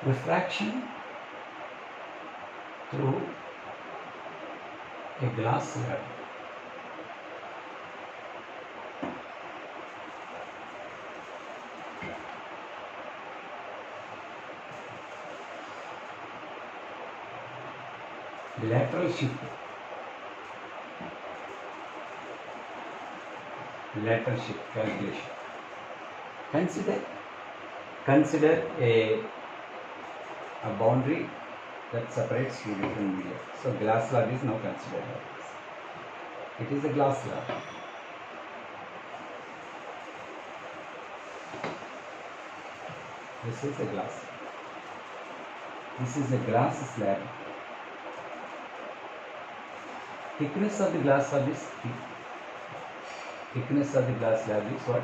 Refraction through a glass slab. Lateral shift. Lateral shift calculation. Consider a boundary that separates two different media. So glass slab is now considered like this. It is a glass slab. This is a glass. This is a glass slab. Thickness of the glass slab is T. Thickness of the glass slab is what?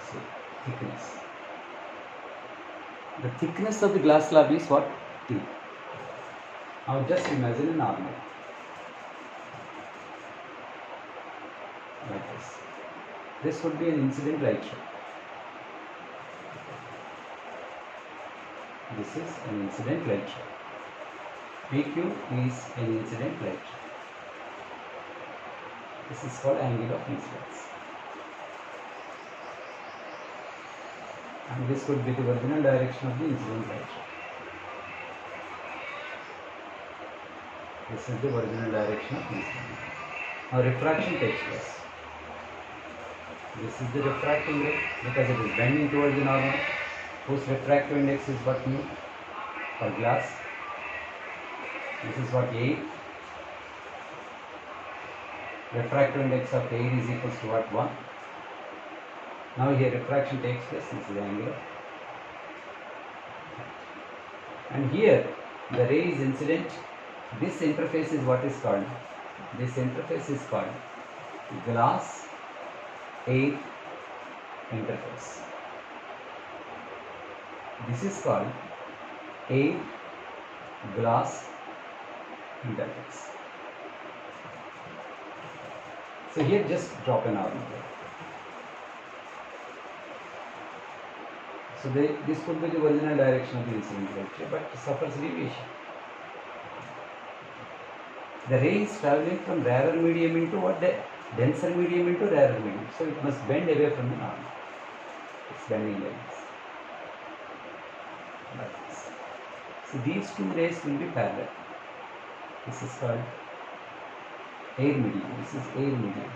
C. Thickness. The thickness of the glass slab is what? T. Now just imagine an armor. Like this. This would be an incident light ray. This is an incident light ray. PQ is an incident light ray. This is called angle of incidence. And this could be the original direction of the incident light ray. This is the original direction of incident. Now refraction takes place. This is the refracting rate because it is bending towards the normal, whose refractive index is what, mu for glass. This is what, 8. Refractive index of air is equals to what, 1. Now here refraction takes place. This is the angle. And here the ray is incident. This interface is what is called. This interface is called glass air interface. This is called air glass interface. So here just drop an arm. So this could be the original direction of the incident light ray, but it suffers deviation. The ray is traveling from rarer medium into what? The denser medium into rarer medium. So it must bend away from the normal. It's bending like this. Like this. So these two rays will be parallel. This is called air medium. This is air medium.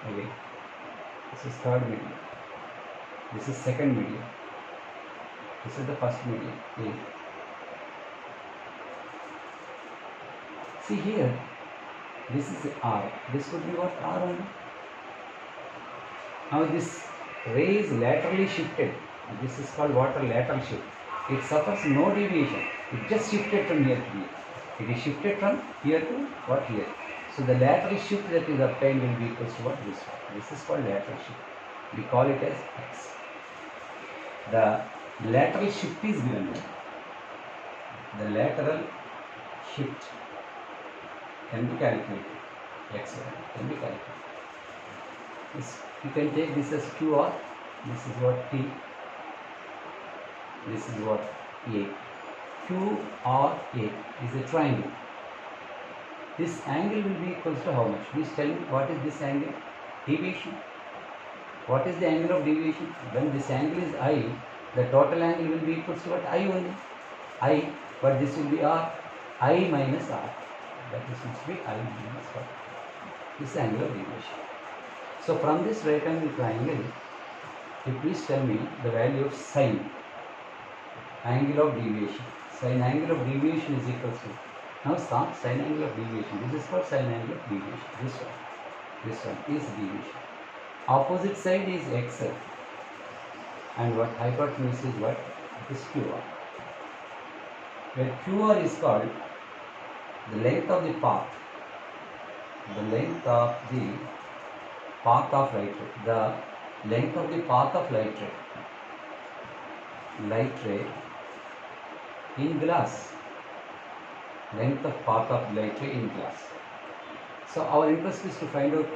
Again, this is third medium. This is second medium. This is the first medium, air. See here, this is R. This would be what? R only. Now this ray is laterally shifted. This is called water lateral shift. It suffers no deviation. It just shifted from here to here. It is shifted from here to what? Here. So the lateral shift that is obtained will be equal to what? This one. This is called lateral shift. We call it as X. The lateral shift is given here. The lateral shift can be calculated. X can be calculated. You can take this as QR. This is what T. This is what A. QRA is a triangle. This angle will be equal to how much? Please tell me, what is this angle? Deviation. What is the angle of deviation? When this angle is I, the total angle will be equal to what? I only. I, but this will be R. I minus R. That is must be I minus R. This angle of deviation. So from this right angle triangle, you please tell me the value of sine angle of deviation. Sine angle of deviation is equal to, now start sine angle of deviation. This is called sine angle of deviation. This one is deviation. Opposite side is XL, and what hypotenuse is what? It is QR. Where QR is called the length of the path. The length of the path of light ray. The length of the path of light ray. Light ray in glass. Length of path of light ray in glass. So our interest is to find out.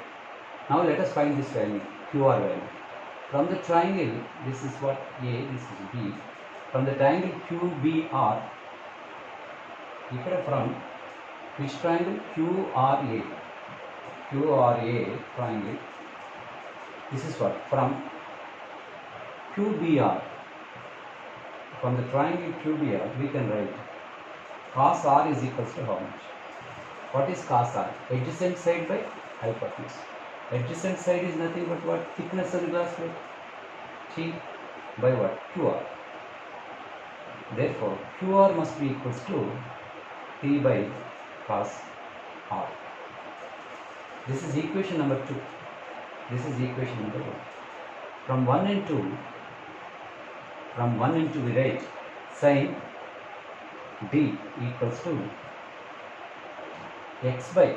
Now let us find this value, QR value. From the triangle, this is what A, this is B. from the triangle QBR, ఇక్కడ from which triangle? QRA triangle. This is what? From QBR, from the triangle QBR, we can write cos R is equals to how much? What is cos R? Adjacent side by hypotenuse. Adjacent side is nothing but what? Thickness of the glass plate. T by what? QR. Therefore, QR must be equals to T by cos R. This is equation number 2. This is equation number 1. From 1 and 2, we write sin D equals to x by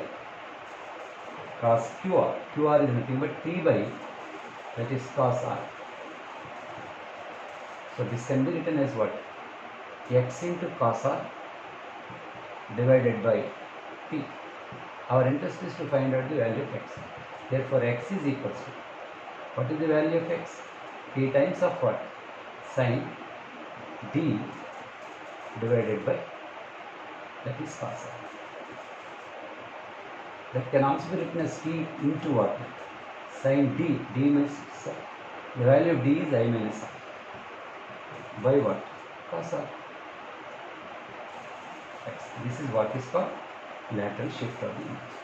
cos QR. QR is nothing but T by, that is cos R. So this can be written as what? X into cos R divided by T. Our interest is to find out the value of x. Therefore, x is equals to, what is the value of x? T times of what? Sin D divided by, that is cos R. That can also be written as T into what? Sin D. D means the value of D is I minus R. By what? Cos R. X. This is what is called lateral shift of the image.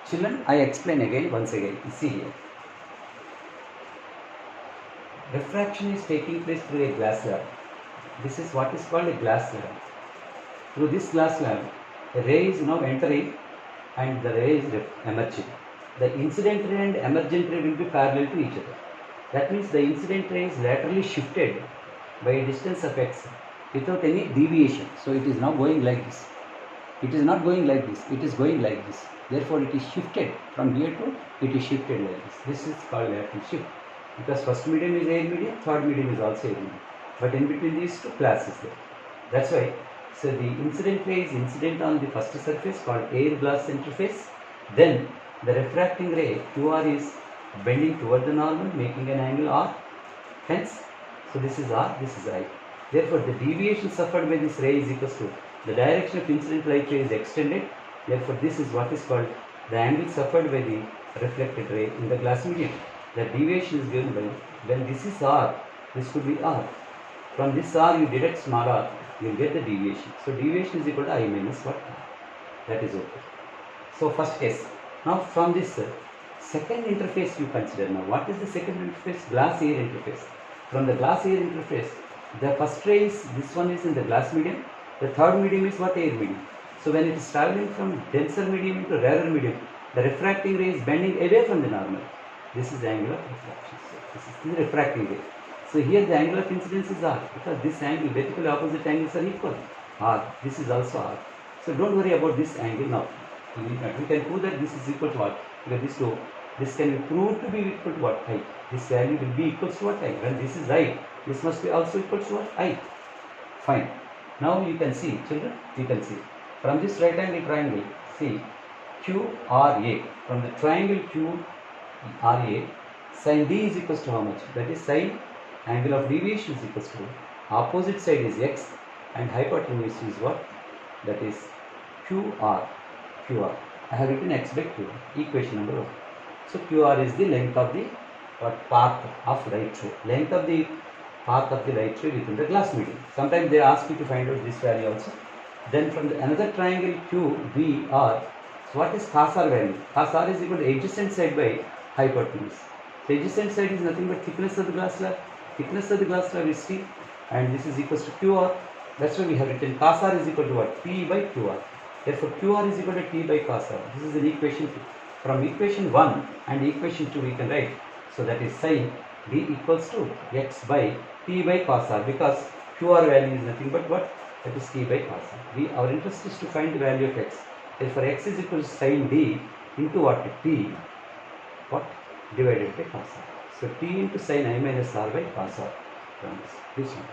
Children, I explain again, once again. See here. Refraction is taking place through a glass slab. This is what is called a glass slab. Through this glass slab, a ray is now entering and the ray is emerging. The incident ray and emergent ray will be parallel to each other. That means the incident ray is laterally shifted by a distance of x without any deviation. So it is now going like this. It is not going like this. It is going like this. Therefore, it is shifted from here to, it is shifted like this. This is called lateral shift. Because first medium is air medium, third medium is also air medium. But in between these two, glass is there. That's why, so the incident ray is incident on the first surface called air glass interface. Then the refracting ray QR is bending toward the normal, making an angle R. Hence, so this is R, this is I. Therefore, the deviation suffered by this ray is equals to the direction of incident light ray is extended. Therefore, this is what is called the angle suffered by the reflected ray in the glass medium. The deviation is given by, when this is R, this could be R. From this R, you deduct small r, you will get the deviation. So, deviation is equal to I minus what R. That is okay. So, first case. Now, from this second interface you consider now. What is the second interface? Glass air interface. From the glass air interface, the first ray is, this one is in the glass medium. The third medium is what? Air medium. So, when it is traveling from denser medium into rarer medium, the refracting ray is bending away from the normal. This is the angle of refraction. So, this is the refracting ray. So, here the angle of incidence is R, because this angle, vertically opposite angles are equal. R, this is also R. So, don't worry about this angle now. We can prove that this is equal to what? Because this can be proved to be equal to what? I. This value will be equal to what? I. When this is I, this must be also equal to what? I. Fine. Now you can see, children, you can see. From this right angle triangle, see, QRA, from the triangle QRA, sin D is equals to how much? That is sin angle of deviation is equals to, opposite side is x and hypotenuse is what? That is QR. I have written x by q, equation number 1. So QR is the length of the path of light ray. Length of the path of the light ray within the glass medium. Sometimes they ask you to find out this value also. Then from another triangle QBR, so what is cos R value? Cos R is equal to adjacent side by hypotenuse. So adjacent side is nothing but thickness of the glass slab. Thickness of the glass slab is T, and this is equals to QR. That's why we have written cos R is equal to what? T by QR. Therefore, QR is equal to T by cos R. This is an equation 2. From equation 1 and equation 2 we can write. So that is sin D equals to x by T by cos R, because QR value is nothing but what? That is T by cos R. Our interest is to find the value of x. Therefore, x is equal to sin D into what? T, what? Divided by cos R. So, T into sin I minus R by cos R. This one.